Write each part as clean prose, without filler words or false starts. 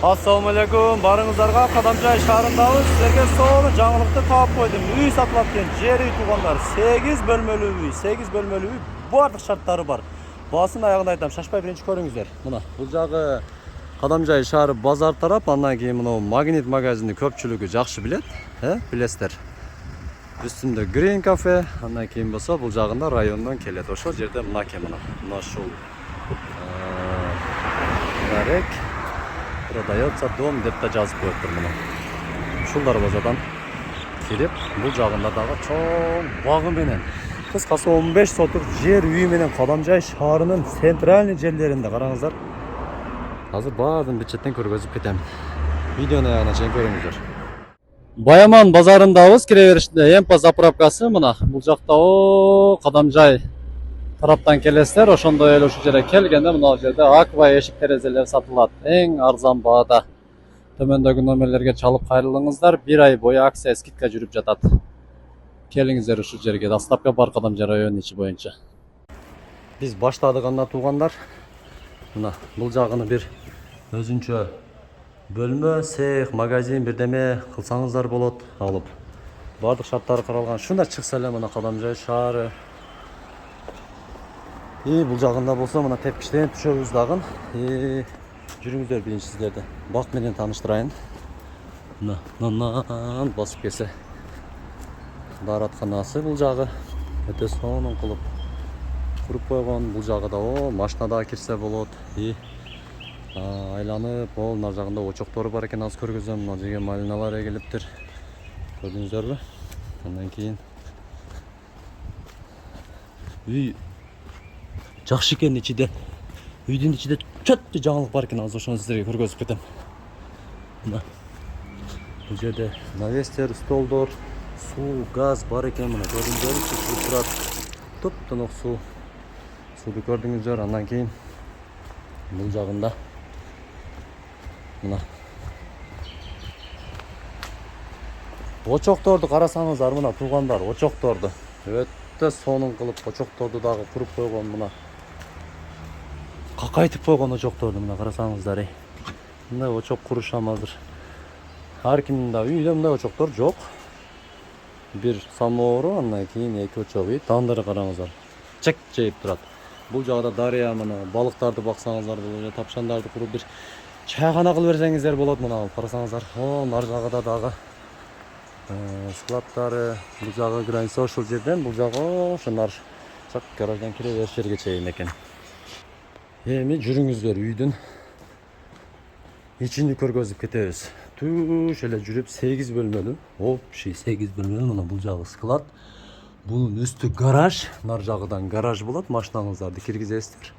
Assalamualaikum, barыңыздарга Кадамжай шаарындагы силерге сонун жаңылыкты таап койдум. Үй сатылат экен, жер үй туугандар. 8 бөлмөлүү үй, 8 бөлмөлүү үй, бардык шарттары бар. Баасын аягында айтам, шашпай биринчи көрүңүздөр. Мына бул жагы Кадамжай шаары базар тарап, андан кийин мына Магнит магазини көпчүлүгү жакшы билет, билесиздер. Үстүндө Green Cafe, андан кийин болсо бул жагында райондон келет. Ошол жерде мына ушул Нарек продается дом деп та жазып коюптур мына. Ушул дарбазадан кирип, бул жагында дагы чоң багы менен, кыскасы 15 сотук жер үй менен Кадамжай шаарынын центральный жерлеринде караңыздар. Азыр баардыгын бюджеттен көргөзүп кетем. Видеону аягына чейин көрүңүздөр. Баяман базарындабыз, кире беришинде Эмпа заправкасы мына. Бул жакта Кадамжай тараптан келесиздер, ошондой эле ушул жерге келгенде мына жерде аква эшик терезелер сатылат. Эң арзан баада. Төмөндөгү номерлерге чалып кайрылыңыздар. 1 ай бою акция скидка жүрүп жатат. Келиңиздер ушул жерге. Доставка бар Кадамжай районунун ичи боюнча. Биз баштадык анда туугандар. Мына бул жагыны бир өзүнчө бөлмө, цех, магазин бирдеме кылсаңыздар болот. Алып бардык шарттары каралган. Шунда чыкса эле мына Кадамжай шаары. Бул жагында болсо мына тепкичтен түшөбүз дагы. Жүрүңүздөр биринчи сиздерди бак менен тааныштырайын. Мына басып келсе дааратканасы бул жагы өтө сонун кылып куруп койгон. Бул жагы да машина да кирсе болот. Айланып, нар жагында очоктору бар экен, азыр көргөзөм. Мына жерге малиналар эгилиптир. Көрдүңүздөрбү? Андан кийин үй жакшы экен ичиде. Үйдүн ичиде чөттү жаңылык бар экен, азыр ошону сиздерге көргөзүп кетем. Мына бул жерде навестер, столдор, суу, газ бар экен. Мына көрдүңүздөрбү, чыгып турат. Топ-тоноқ суу. Сууду көрдүңүздөр. Андан кийин бул жагында мына очокторду карасаңыздар, мына туугандар, очокторду өтө сонун кылып очокторду дагы куруп койгон. Мына какайтып койгон очокторду мына карасаңыздар. Мындай очок курушам азыр. Ар кимдин да үйдө мындай очоктор жок. Бир самоору, андан кийин 2 очок үй. Тандыры караңыздар. Чек жейип турат. Бул жагда дарыя, мына балыктарды баксаңыздар болот, тапшандарды куруп бир чайгана кылып берсеңиздер болот. Мына карасаңыздар. Нар жагда дагы складдары. Бул жагы граница ошол жерден, бул жагы ошондар чак гараждан кире бериш жерге чейин экен. Эми жүрүңүздөр үйдүн ичини көргөзүп кетебиз. Туш эле жүрүп 8 бөлмөлүү, общий 8 бөлмөлүү. Мына бул жагы склад. Bunun üstü garaj. Нар жагыдан гараж болот. Машинаңыздарды киргизесиздер.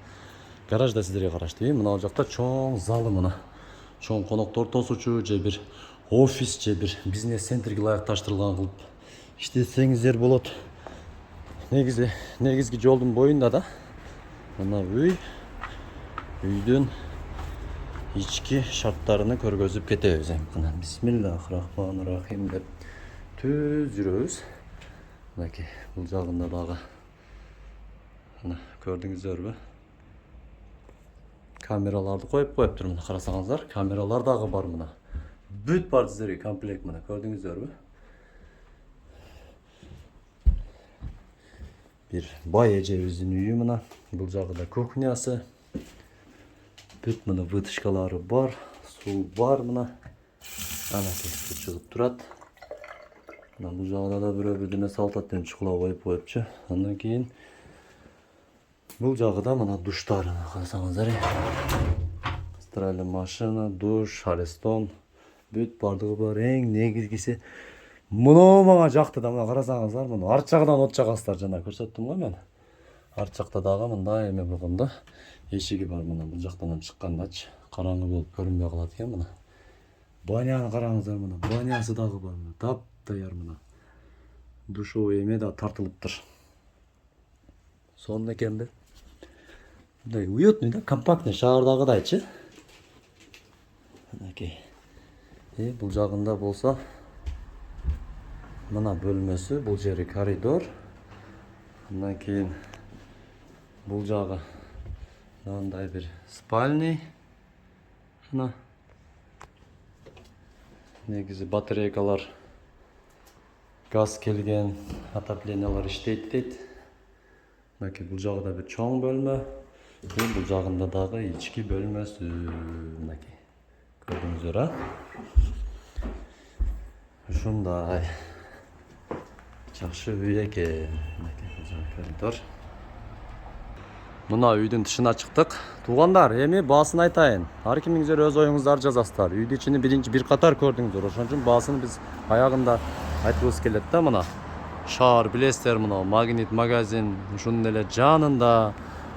Гараж да сиздерге караштуу. Мына жакта чоң залы мына. Чоң коноктор тосучу же бир офис же бир бизнес центрге ылайыкташтырылган кылып иштетсеңиздер болот. Негизги жолдун боюнда да мына үйдүн ички шарттарыны көргөзүп кетебиз. Мына бисмиллахиррахманиррахим деп түз жүрөбүз. Мынакей бул жагында дагы мына көрдүңүздөрбү? Камераларды коюп коюптур. Мына карасаңыздар, камералар дагы бар мына. Бүт бар сиздерге комплект мына, көрдүңүздөрбү? Бир бай эжебиздин үйү мына. Бул жагында кухнясы. Бүт мына вытяжкалары бар, суу бар мына. Анакей суу чыгып турат. Бул жагда да бирөө-бирдене салтат деп чукула коюп коюпчу. Андан кийин бул жагда мына душтар карасаңыздар. Стиральный машина, душ, арестон, бүт бардыгы бар. Эң негизгиси мына мага жакты да, мына карасаңыздар, мына арт жагынан от жагасыздар, жана көрсөттүм го мен. Арт жакта дагы мындай эме болгондо эшиги бар. Мына бул жактан чыккандачы караңгы болуп көрүнбөй калат экен. Мына баняны караңыздар, мына банясы дагы бар. Мына таптаяр мына. Душовый эме да тартылыптыр. Сонун экенби? Мындай уютный да, компактный шаардагыдайчы. Мынакей. Бул жагында болсо мына бөлмөсү, бул жери коридор. Андан кийин бул жагы мындай бир спальный. Мына Негізі батарейкалар газ келген, отоплениялар иштейт дейт. Мынакей бул жагы да бир чоң бөлмө. Бул жагында дагы ички бөлмөсү. Мынакей. Көрдүңүздөр, а? Ушундай. Жакшы үй экен. Мынакей бул жагы коридор. Мына үйдүн тышына чыктык. Туугандар, эми баасын айтайын. Ар кимиңиздер өз оюңуздарды жазасыздар. Үйдүн ичини бир катар көрдүңүздөр. Ошон үчүн баасын биз аягында айтыбыз келет да мына. Шаар билесиздер, мына магнит магазин ушунун эле жанында.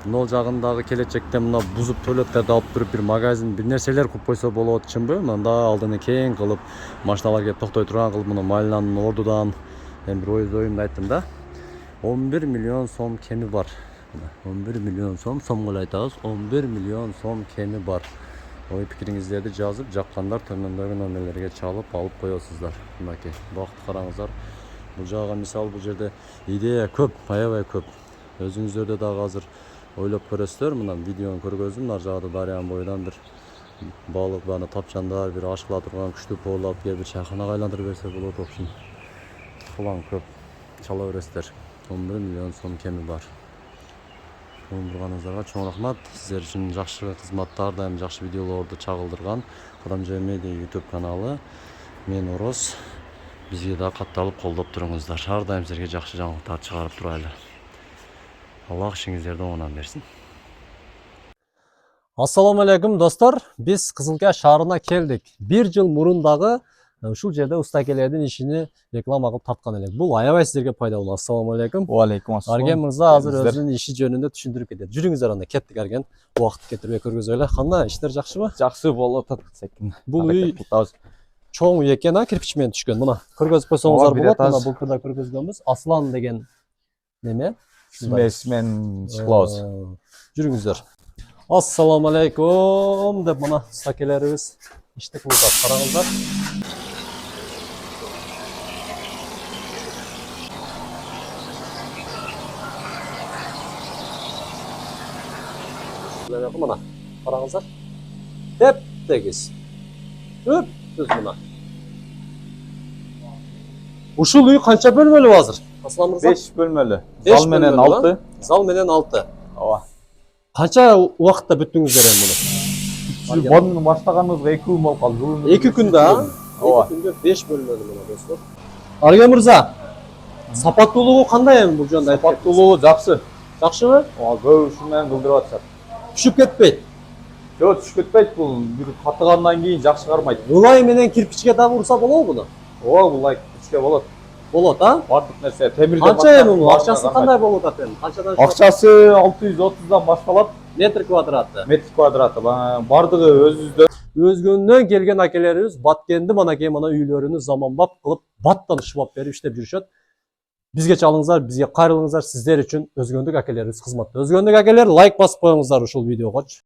Мына жагындагы келечекте мына бузуп туалеттерди алып туруп бир магазин, бир нерселер куруп койсо болот, чынбы? Мында алдыны кең кылып, машиналар келип токтой турган кылып, мына Майланын ордудан мен бир оюмду айттым да. 11 миллион сом кеми бар. 11 миллион сом эле айтабыз. 11 миллион сом кеми бар. Ой пикириңиздерди жазып, жаккандар төмөндөгү номерлерге чалып алып коесуздар. Мынакей, бакыт караңыздар. Бул жага мисалы бул жерде идея көп, аябай көп. Өзүңүздөрдө дагы азыр ойлоп көрөсүздөр. Мына видеону көргөздүм, ар жагда дарыянын боюнан бир балык, бана тапчандар, бир аш кыла турган күчтүү поолап келип бир чайханага айландырып берсе болот. В общем, план көп. Чала бересиздер. 11 миллион сом кеми бар. Турганыңыздарга чоң рахмат. Сиздер үчүн жакшы кызматтар, дайым жакшы видеолорду чагылдырган Кадамжай Медиа YouTube каналы. Мен Ороз. Бизге да катталып колдоп туруңуздар. Ар дайым силерге жакшы жаңылыктар чыгарып турайлы. Аллах ишиңиздерди оңунан берсин. Ассаламу алейкум достор. Биз Кызылкая шаарына келдик. 1 жыл мурун дагы ушул жерде уста акелердин ишини реклама кылып тарткан элек. Бул аябай сиздерге пайдалуу. Ассаламу алейкум. Алейкум ассалам. Арген мырза азыр өзүнүн иши жөнүндө түшүндүрүп кетет. Жүрүңүздөр анда, кеттик Арген. Убакыт кетирбей көргөзөлү. Кандай иштер жакшыбы? Жакшы болуп атат. Бул үй чоң үй экен, кирпич менен түшкөн. Мына көргөзүп койсоңуздар болот. Мына былтырда көргөзгөнбүз. Аслан деген неме? Смесмен шклоз. Жүрүңүздөр. Ассаламу алейкум деп мына стакелерибиз ишти кылып атат. Караңыздар. Мына караңыздар. Деп тегиз. Өп, түз мына. Ушул үй канча бөлмөлүү азыр? Аслан мырза? 5 бөлмөлүү. Зал менен 6. Зал менен 6. Ооба. Канча убакытта бүттүңүздөр эми муну? Бонун баштаганыбызга 2 күн болуп калды. 2 күндө, а? Ооба. 2 күндө 5 бөлмөлүү мына достор. Арген мырза, сапаттуулугу кандай эми бул жөнүндө айтып? Сапаттуулугу жакшы. Жакшыбы? Ооба, көп ушун менен кылдырып атышат. Түшүп кетпейт. Жок, түшүп кетпейт бул. Бир катыгандан кийин жакшы кармайт. Улай менен кирпичке дагы урса болобу буну? Ооба, булай кирпичке болот. Болот, а? Бардык нерсе темирден. Канча эми бул? Акчасы кандай болуп атат эми? Канчадан? Акчасы 630дан башталат. Метр квадраты. Метр квадраты. Бардыгы өзүбүздө. Өзгөндөн келген акелерибиз Баткенди манакей мына үйлөрүнү заманбап кылып, баттан шыбап берип иштеп жүрүшөт. Бизге чалыңыздар, бизге кайрылыңыздар, сиздер үчүн өзгөндүк акелерибиз кызматта. Өзгөндүк акелер лайк басып коюңуздар ушул видеого.